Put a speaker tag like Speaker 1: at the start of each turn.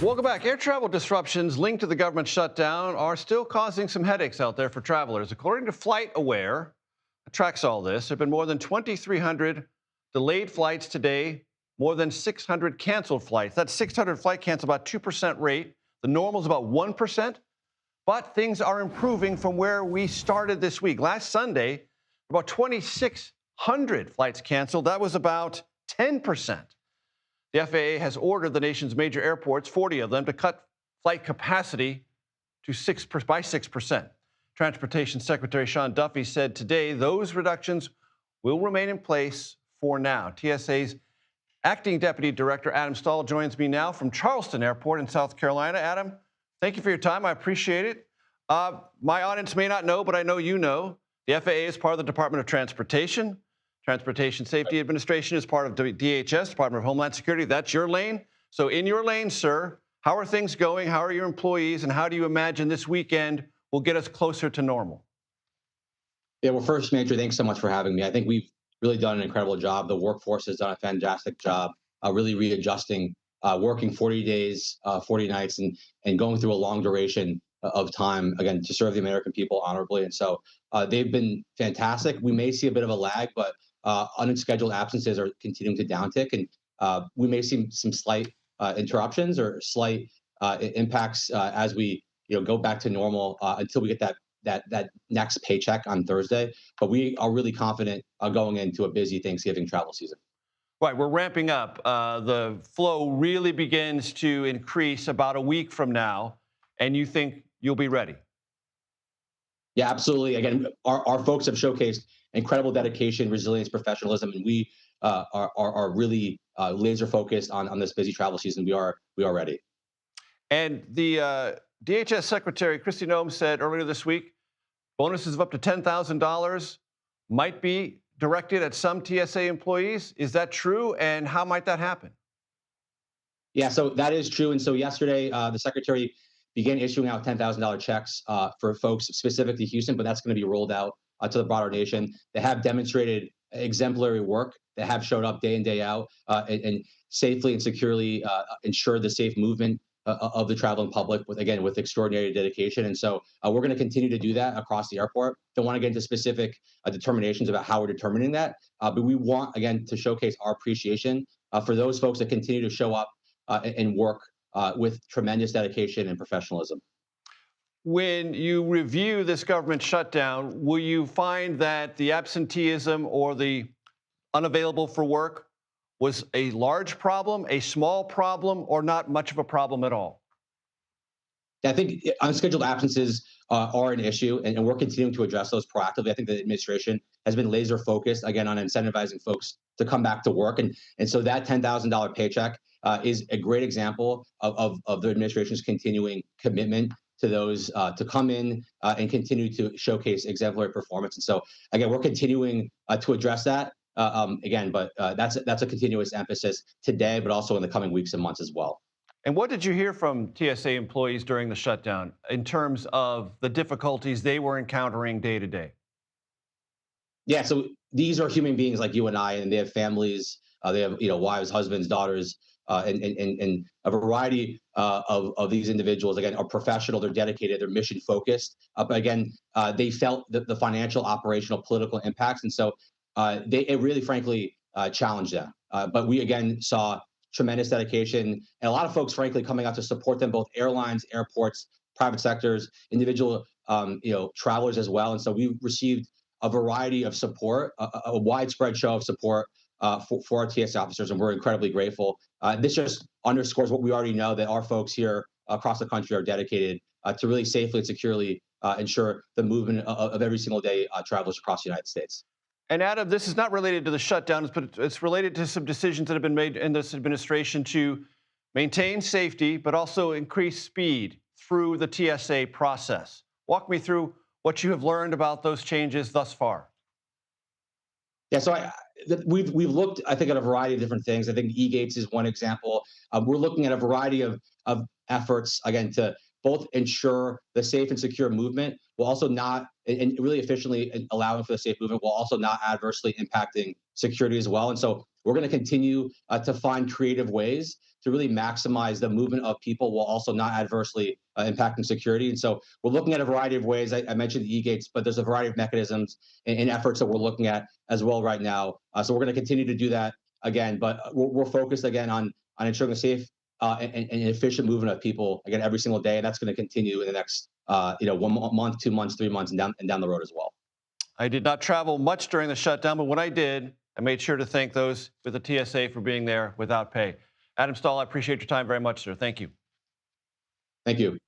Speaker 1: Welcome back. Air travel disruptions linked to the government shutdown are still causing some headaches out there for travelers. According to FlightAware, that tracks all this, there have been more than 2,300 delayed flights today, more than 600 canceled flights. That's 600 flight cancel, about 2% rate. The normal is about 1%, but things are improving from where we started this week. Last Sunday, about 2,600 flights canceled. That was about 10%. The FAA has ordered the nation's major airports, 40 of them, to cut flight capacity to by 6%. Transportation Secretary Sean Duffy said today those reductions will remain in place for now. TSA's Acting Deputy Director Adam Stahl joins me now from Charleston Airport in South Carolina. Adam, thank you for your time. I appreciate it. My audience may not know, but I know you know. The FAA is part of the Department of Transportation. Transportation Safety Administration is part of DHS, Department of Homeland Security. That's your lane. So in your lane, sir, how are things going? How are your employees? And how do you imagine this weekend will get us closer to normal?
Speaker 2: Yeah, well, first, Major, thanks so much for having me. I think we've really done an incredible job. The workforce has done a fantastic job really readjusting, working 40 days, 40 nights, and going through a long duration of time, again, to serve the American people honorably. And so they've been fantastic. We may see a bit of a lag, but unscheduled absences are continuing to downtick, and we may see some slight interruptions or slight impacts as we go back to normal until we get that next paycheck on Thursday. But we are really confident going into a busy Thanksgiving travel season.
Speaker 1: Right, we're ramping up. The flow really begins to increase about a week from now, and you think you'll be ready?
Speaker 2: Yeah, absolutely. Again, our folks have showcased incredible dedication, resilience, professionalism, and we are really laser focused on this busy travel season. We are ready.
Speaker 1: And the DHS Secretary Kristi Noem said earlier this week, bonuses of up to $10,000 might be directed at some TSA employees. Is that true? And how might that happen?
Speaker 2: Yeah, so that is true. And so yesterday, the secretary began issuing out $10,000 checks for folks specific to Houston, but that's going to be rolled out to the broader nation. They have demonstrated exemplary work. They have showed up day in, day out, and safely and securely ensured the safe movement of the traveling public with extraordinary dedication. And so we're going to continue to do that across the airport. Don't want to get into specific determinations about how we're determining that, but we want, again, to showcase our appreciation for those folks that continue to show up and work with tremendous dedication and professionalism.
Speaker 1: When you review this government shutdown, will you find that the absenteeism or the unavailable for work was a large problem, a small problem, or not much of a problem at all?
Speaker 2: I think unscheduled absences are an issue, and we're continuing to address those proactively. I think the administration has been laser focused, again, on incentivizing folks to come back to work. And so that $10,000 paycheck is a great example of the administration's continuing commitment to those to come in and continue to showcase exemplary performance. And so, again, we're continuing to address that. But that's a continuous emphasis today, but also in the coming weeks and months as well.
Speaker 1: And what did you hear from TSA employees during the shutdown in terms of the difficulties they were encountering day to day?
Speaker 2: Yeah, so these are human beings like you and I, and they have families. They have wives, husbands, daughters, and a variety of these individuals. Again, are professional. They're dedicated. They're mission focused. But again, they felt the financial, operational, political impacts, and so it really, frankly, challenged them. But we again saw tremendous dedication and a lot of folks, frankly, coming out to support them, both airlines, airports, private sectors, individual travelers as well. And so we received a variety of support, a widespread show of support for our TSA officers, and we're incredibly grateful. This just underscores what we already know, that our folks here across the country are dedicated to really safely and securely ensure the movement of every single day travelers across the United States.
Speaker 1: And Adam, this is not related to the shutdowns, but it's related to some decisions that have been made in this administration to maintain safety, but also increase speed through the TSA process. Walk me through what you have learned about those changes thus far.
Speaker 2: Yeah, so we've looked, I think, at a variety of different things. I think e-gates is one example. We're looking at a variety of efforts, again, to both ensure the safe and secure movement, while also not, and really efficiently allowing for the safe movement, while also not adversely impacting security as well. And so we're going to continue to find creative ways to really maximize the movement of people while also not adversely impacting security. And so we're looking at a variety of ways. I mentioned the e-gates, but there's a variety of mechanisms and efforts that we're looking at as well right now. So we're going to continue to do that again, but we're focused again on ensuring a safe and efficient movement of people again every single day, and that's going to continue in the next 1 month, 2 months, 3 months, and down the road as well.
Speaker 1: I did not travel much during the shutdown, but when I did, I made sure to thank those with the TSA for being there without pay. Adam Stahl, I appreciate your time very much, sir. Thank you.
Speaker 2: Thank you.